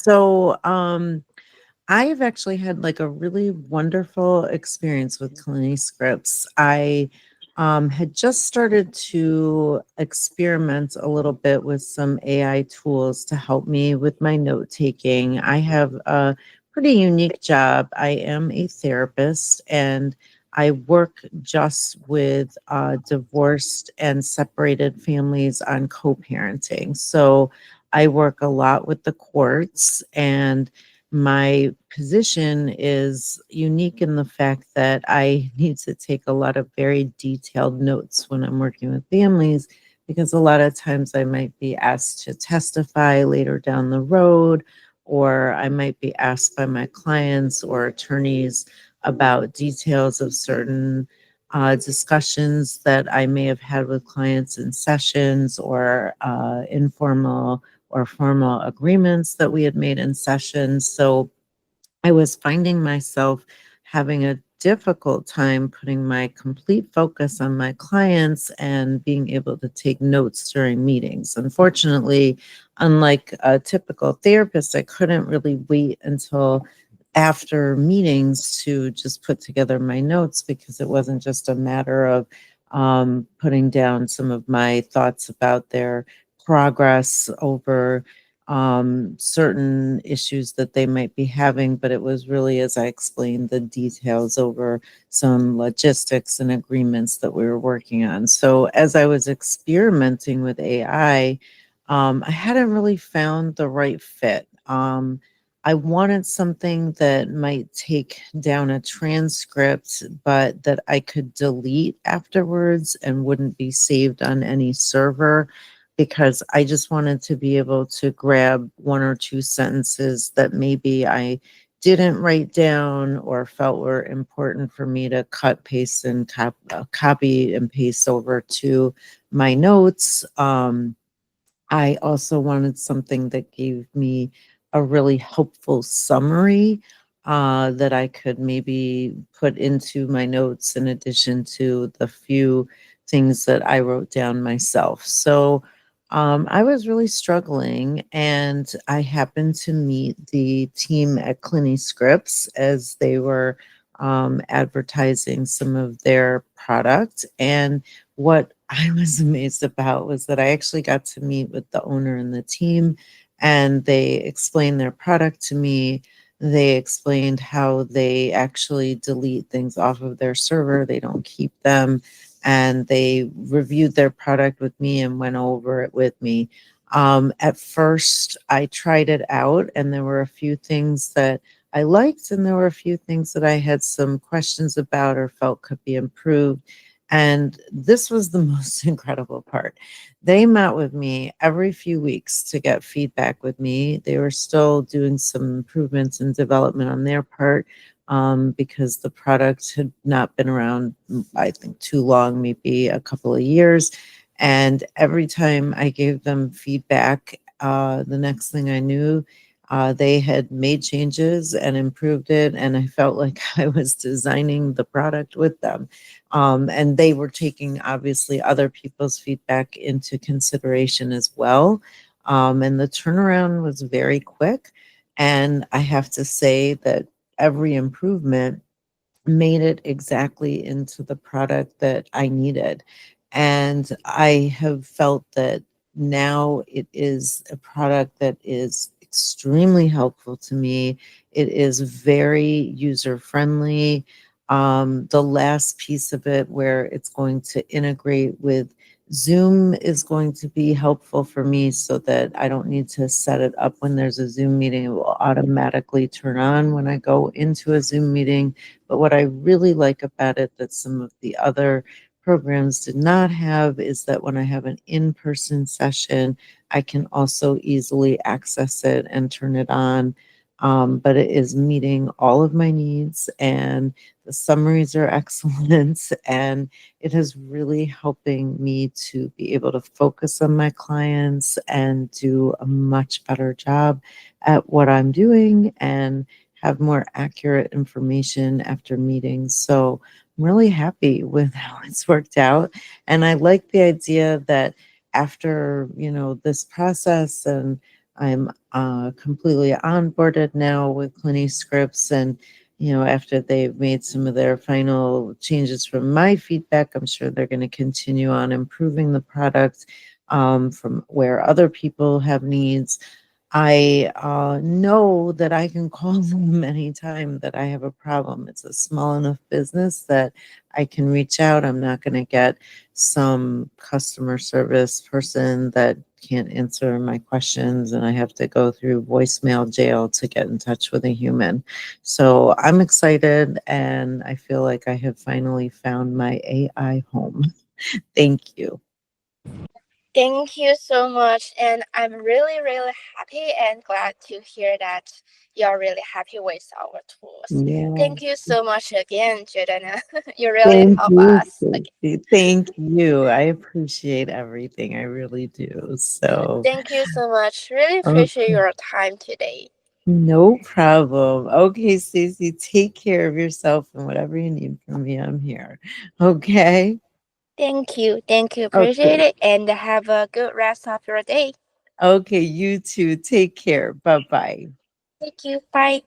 So, I've actually had like a really wonderful experience with CliniScripts. I had just started to experiment a little bit with some AI tools to help me with my note taking. I have a pretty unique job. I am a therapist and I work just with divorced and separated families on co parenting. So I work a lot with the courts, and my position is unique in the fact that I need to take a lot of very detailed notes when I'm working with families, because a lot of times I might be asked to testify later down the road, or I might be asked by my clients or attorneys about details of certain discussions that I may have had with clients in sessions, or informal or formal agreements that we had made in sessions. So I was finding myself having a difficult time putting my complete focus on my clients and being able to take notes during meetings. Unfortunately, unlike a typical therapist, I couldn't really wait until after meetings to just put together my notes, because it wasn't just a matter of putting down some of my thoughts about their progress over certain issues that they might be having, but it was really, as I explained, the details over some logistics and agreements that we were working on. So as I was experimenting with AI, I hadn't really found the right fit. I wanted something that might take down a transcript, but that I could delete afterwards and wouldn't be saved on any server, because I just wanted to be able to grab one or two sentences that maybe I didn't write down or felt were important for me to cut, paste, and copy and paste over to my notes. I also wanted something that gave me a really helpful summary that I could maybe put into my notes in addition to the few things that I wrote down myself. So I was really struggling, and I happened to meet the team at CliniScripts as they were advertising some of their product. And what I was amazed about was that I actually got to meet with the owner and the team, and they explained their product to me. They explained how they actually delete things off of their server, they don't keep them. And they reviewed their product with me and went over it with me. At first, I tried it out, and there were a few things that I liked, and there were a few things that I had some questions about or felt could be improved. And this was the most incredible part. They met with me every few weeks to get feedback with me. They were still doing some improvements and development on their part, because the product had not been around, I think, too long, maybe a couple of years. And every time I gave them feedback, the next thing I knew, they had made changes and improved it, and I felt like I was designing the product with them. And they were taking, obviously, other people's feedback into consideration as well. And the turnaround was very quick. And I have to say that every improvement made it exactly into the product that I needed. And I have felt that now it is a product that is extremely helpful to me. It is very user friendly. The last piece of it, where it's going to integrate with Zoom, is going to be helpful for me, so that I don't need to set it up when there's a Zoom meeting. It will automatically turn on when I go into a Zoom meeting. But what I really like about it that some of the other programs did not have is that when I have an in-person session, I can also easily access it and turn it on. But it is meeting all of my needs, and the summaries are excellent, and it is really helping me to be able to focus on my clients and do a much better job at what I'm doing, and have more accurate information after meetings. So I'm really happy with how it's worked out. And I like the idea that after, this process and I'm completely onboarded now with CliniScripts, and after they've made some of their final changes from my feedback, I'm sure they're going to continue on improving the product from where other people have needs. I know that I can call them anytime that I have a problem. It's a small enough business that I can reach out. I'm not going to get some customer service person that can't answer my questions and I have to go through voicemail jail to get in touch with a human. So I'm excited and I feel like I have finally found my AI home. Thank you. Thank you so much. And I'm really, really happy and glad to hear that you're really happy with our tools. Yeah. Thank you so much again, Jordana. You really Thank help you, us again. Stacy. Thank you. I appreciate everything. I really do. So, Thank you so much. Really appreciate okay, your time today. no problem. Okay, Stacy, take care of yourself and whatever you need from me, I'm here. Okay. Thank you. Thank you. Appreciate Okay. it. And have a good rest of your day. Okay. You too. Take care. Bye bye. Thank you. Bye.